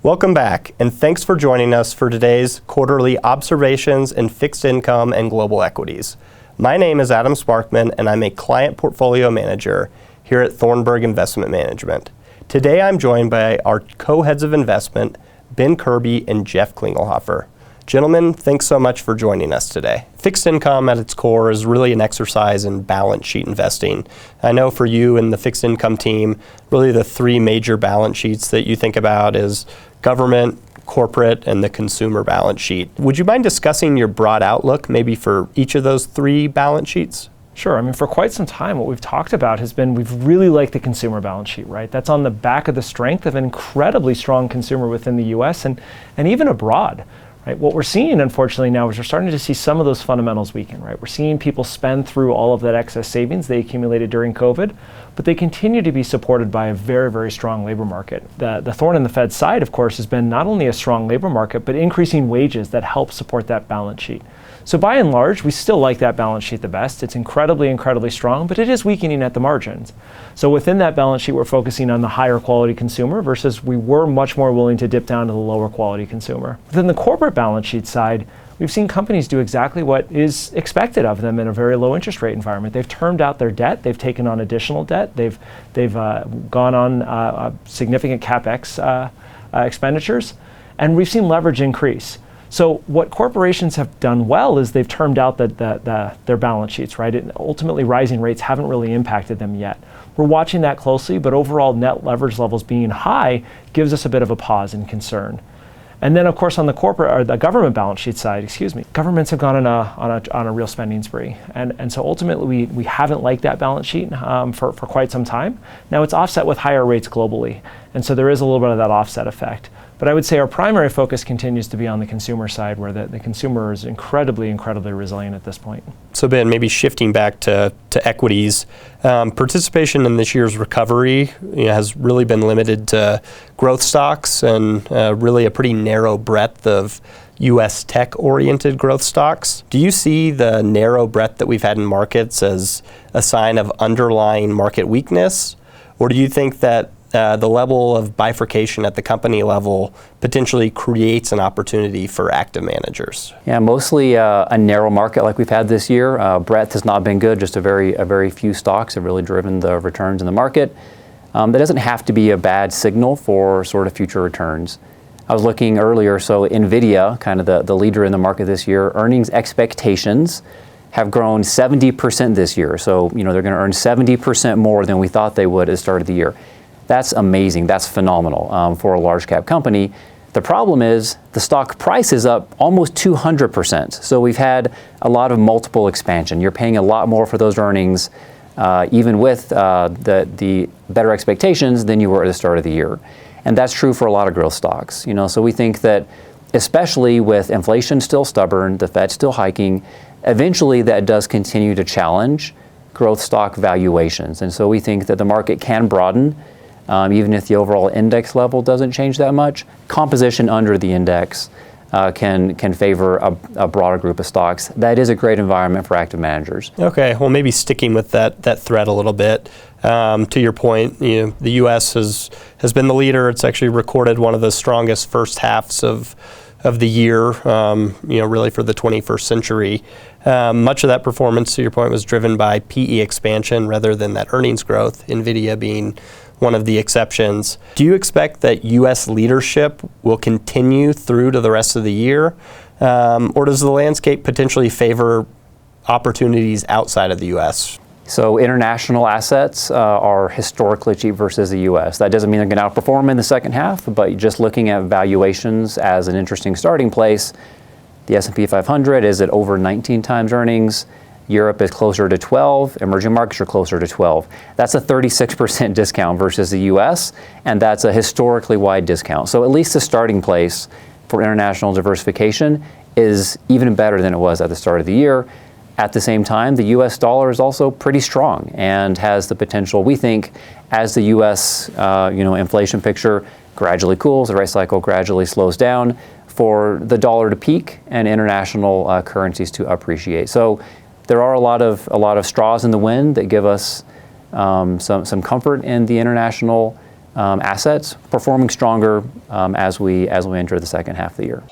Welcome back, and thanks for joining us for today's quarterly observations in fixed income and global equities. My name is Adam Sparkman, and I'm a client portfolio manager here at Thornburg Investment Management. Today I'm joined by our co-heads of investment, Ben Kirby and Jeff Klingelhofer. Gentlemen, thanks so much for joining us today. Fixed income at its core is really an exercise in balance sheet investing. I know for you and the fixed income team, really the three major balance sheets that you think about is government, corporate, and the consumer balance sheet. Would you mind discussing your broad outlook maybe for each of those three balance sheets? Sure. I mean, for quite some time, what we've talked about has been we've really liked the consumer balance sheet, right? That's on the back of the strength of an incredibly strong consumer within the U.S. and even abroad. Right? What we're seeing, unfortunately, now is we're starting to see some of those fundamentals weaken. Right? We're seeing people spend through all of that excess savings they accumulated during COVID, but they continue to be supported by a very, very strong labor market. The thorn in the Fed's side, of course, has been not only a strong labor market, but increasing wages that help support that balance sheet. So by and large, we still like that balance sheet the best. It's incredibly, incredibly strong, but it is weakening at the margins. So within that balance sheet, we're focusing on the higher quality consumer versus we were much more willing to dip down to the lower quality consumer. Within the corporate balance sheet side, we've seen companies do exactly what is expected of them in a very low interest rate environment. They've termed out their debt, they've taken on additional debt, they've gone on significant CapEx expenditures, and we've seen leverage increase. So what corporations have done well is they've termed out their balance sheets, right? Ultimately, rising rates haven't really impacted them yet. We're watching that closely, but overall net leverage levels being high gives us a bit of a pause and concern. And then, of course, on the corporate or the government balance sheet side, governments have gone on a real spending spree, and so ultimately we haven't liked that balance sheet for quite some time. Now it's offset with higher rates globally, and so there is a little bit of that offset effect. But I would say our primary focus continues to be on the consumer side, where the consumer is incredibly, incredibly resilient at this point. So Ben, maybe shifting back to equities, participation in this year's recovery has really been limited to growth stocks and really a pretty narrow breadth of U.S. tech-oriented growth stocks. Do you see the narrow breadth that we've had in markets as a sign of underlying market weakness? Or do you think that the level of bifurcation at the company level potentially creates an opportunity for active managers? Yeah, mostly a narrow market like we've had this year. Breadth has not been good, just a very few stocks have really driven the returns in the market. That doesn't have to be a bad signal for sort of future returns. I was looking earlier, so NVIDIA, kind of the leader in the market this year, earnings expectations have grown 70% this year. So, they're going to earn 70% more than we thought they would at the start of the year. That's amazing. That's phenomenal for a large cap company. The problem is the stock price is up almost 200%. So we've had a lot of multiple expansion. You're paying a lot more for those earnings, even with the better expectations than you were at the start of the year. And that's true for a lot of growth stocks. So we think that especially with inflation still stubborn, the Fed still hiking, eventually that does continue to challenge growth stock valuations. And so we think that the market can broaden. Even if the overall index level doesn't change that much, composition under the index can favor a broader group of stocks. That is a great environment for active managers. Okay, well maybe sticking with that thread a little bit. To your point, the U.S. has been the leader. It's actually recorded one of the strongest first halves of the year, really for the 21st century. Much of that performance, to your point, was driven by PE expansion rather than that earnings growth, NVIDIA being one of the exceptions. Do you expect that U.S. leadership will continue through to the rest of the year? Or does the landscape potentially favor opportunities outside of the U.S.? So international assets are historically cheap versus the U.S. That doesn't mean they're going to outperform in the second half, but just looking at valuations as an interesting starting place, the S&P 500 is at over 19 times earnings. Europe is closer to 12. Emerging markets are closer to 12. That's a 36% discount versus the U.S., and that's a historically wide discount. So at least the starting place for international diversification is even better than it was at the start of the year. At the same time, the U.S. dollar is also pretty strong and has the potential, we think, as the U.S. Inflation picture gradually cools, the rate cycle gradually slows down, for the dollar to peak and international currencies to appreciate. So there are a lot of straws in the wind that give us some comfort in the international assets performing stronger as we enter the second half of the year.